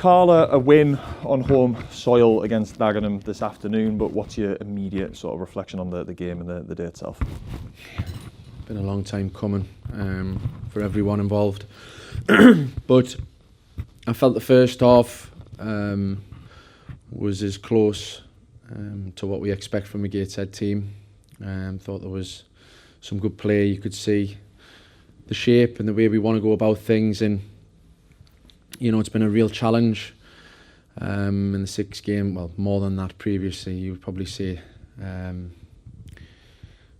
Carla, a win on home soil against Dagenham this afternoon, but what's your immediate sort of reflection on the game and the day itself? Been a long time coming for everyone involved. But I felt the first half was as close to what we expect from a Gateshead team. Thought there was some good play. You could see the shape and the way we want to go about things, and you know, it's been a real challenge in the 6 game, well, more than that previously, you would probably say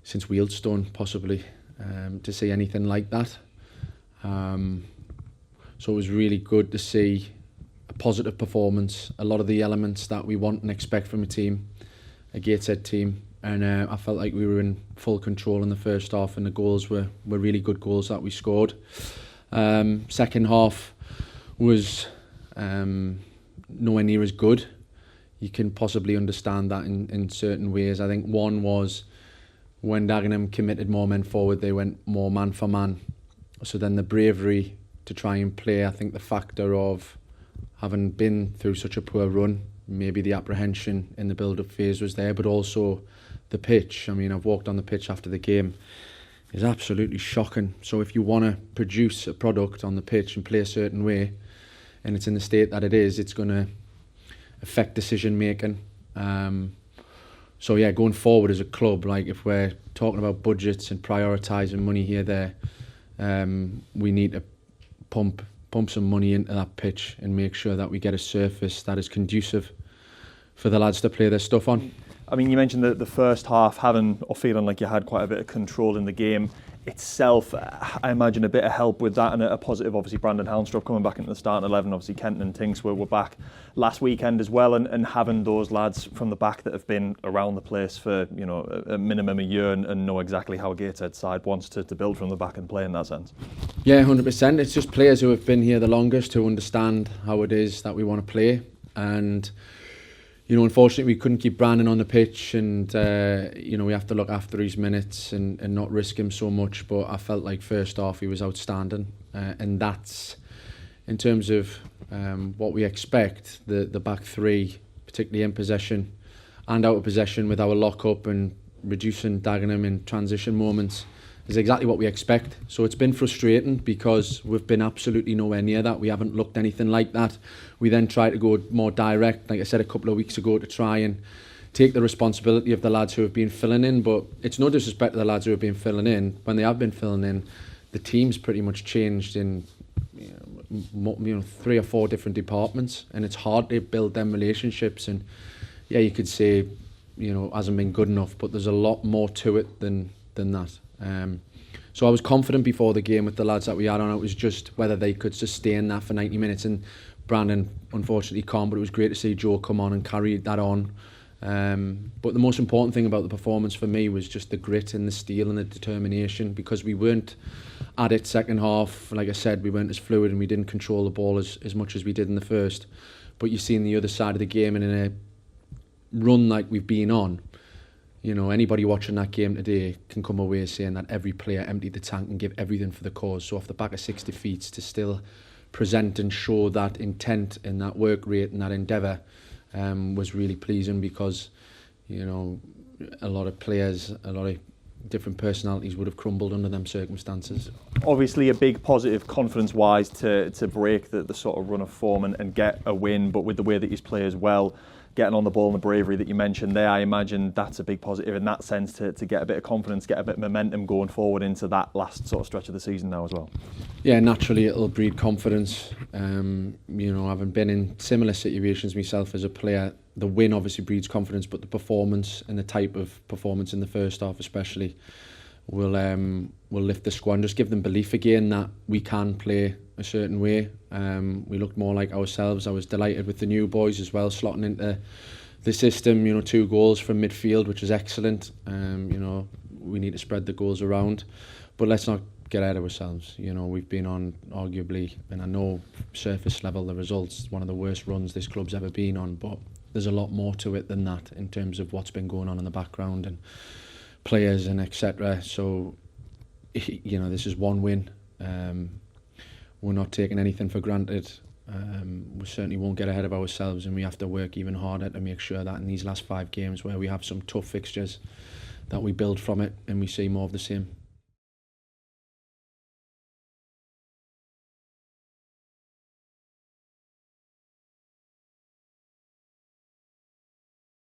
since Wealdstone possibly, to see anything like that. So it was really good to see a positive performance, a lot of the elements that we want and expect from a team, a Gateshead team, and I felt like we were in full control in the first half, and the goals were really good goals that we scored. Second half was nowhere near as good. You can possibly understand that in certain ways. I think one was when Dagenham committed more men forward, they went more man for man. So then the bravery to try and play, I think the factor of having been through such a poor run, maybe the apprehension in the build-up phase was there, but also the pitch. I mean, I've walked on the pitch after the game. It's absolutely shocking. So if you want to produce a product on the pitch and play a certain way, and it's in the state that it is, it's going to affect decision making. So yeah, going forward as a club, like if we're talking about budgets and prioritising money here, there, we need to pump some money into that pitch and make sure that we get a surface that is conducive for the lads to play their stuff on. I mean, you mentioned the first half having or feeling like you had quite a bit of control in the game itself. I imagine a bit of help with that, and a positive, obviously, Brandon Helmstrup coming back into the starting 11. Obviously, Kenton and Tinks were back last weekend as well, and having those lads from the back that have been around the place for, you know, a minimum a year and know exactly how a Gateshead side wants to build from the back and play in that sense. Yeah, 100%. It's just players who have been here the longest who understand how it is that we want to play, and you know, unfortunately we couldn't keep Brandon on the pitch, and you know, we have to look after his minutes and not risk him so much. But I felt like first half he was outstanding, and that's in terms of what we expect. The back three, particularly in possession and out of possession, with our lock up and reducing Dagenham in transition moments, is exactly what we expect. So it's been frustrating because we've been absolutely nowhere near that. We haven't looked anything like that. We then try to go more direct, like I said a couple of weeks ago, to try and take the responsibility of the lads who have been filling in. But it's no disrespect to the lads who have been filling in. When they have been filling in, the team's pretty much changed in 3 or 4 different departments, and it's hard to build them relationships. And yeah, you could say, you know, hasn't been good enough, but there's a lot more to it than that. So I was confident before the game with the lads that we had on. It was just whether they could sustain that for 90 minutes, and Brandon unfortunately can't, but it was great to see Joe come on and carry that on. But the most important thing about the performance for me was just the grit and the steel and the determination, because we weren't at it second half. Like I said, we weren't as fluid and we didn't control the ball as much as we did in the first. But you've seen the other side of the game, and in a run like we've been on, you know, anybody watching that game today can come away saying that every player emptied the tank and gave everything for the cause. So off the back of 6 defeats, to still present and show that intent and that work rate and that endeavour was really pleasing, because, you know, a lot of players, a lot of different personalities would have crumbled under them circumstances. Obviously a big positive confidence-wise to break the sort of run of form and get a win, but with the way that he's played as well, getting on the ball and the bravery that you mentioned there, I imagine that's a big positive in that sense to get a bit of confidence, get a bit of momentum going forward into that last sort of stretch of the season now as well. Yeah, naturally it'll breed confidence. You know, having been in similar situations myself as a player, the win obviously breeds confidence, but the performance and the type of performance in the first half especially will lift the squad and just give them belief again that we can play a certain way. We looked more like ourselves. I was delighted with the new boys as well, slotting into the system. You know, 2 goals from midfield, which is excellent. You know, we need to spread the goals around, but let's not get ahead of ourselves. You know, we've been on arguably, and I know surface level, the results, one of the worst runs this club's ever been on, but there's a lot more to it than that in terms of what's been going on in the background and players and etc. So, you know, this is one win. We're not taking anything for granted. We certainly won't get ahead of ourselves, and we have to work even harder to make sure that in these last 5 games where we have some tough fixtures that we build from it and we see more of the same.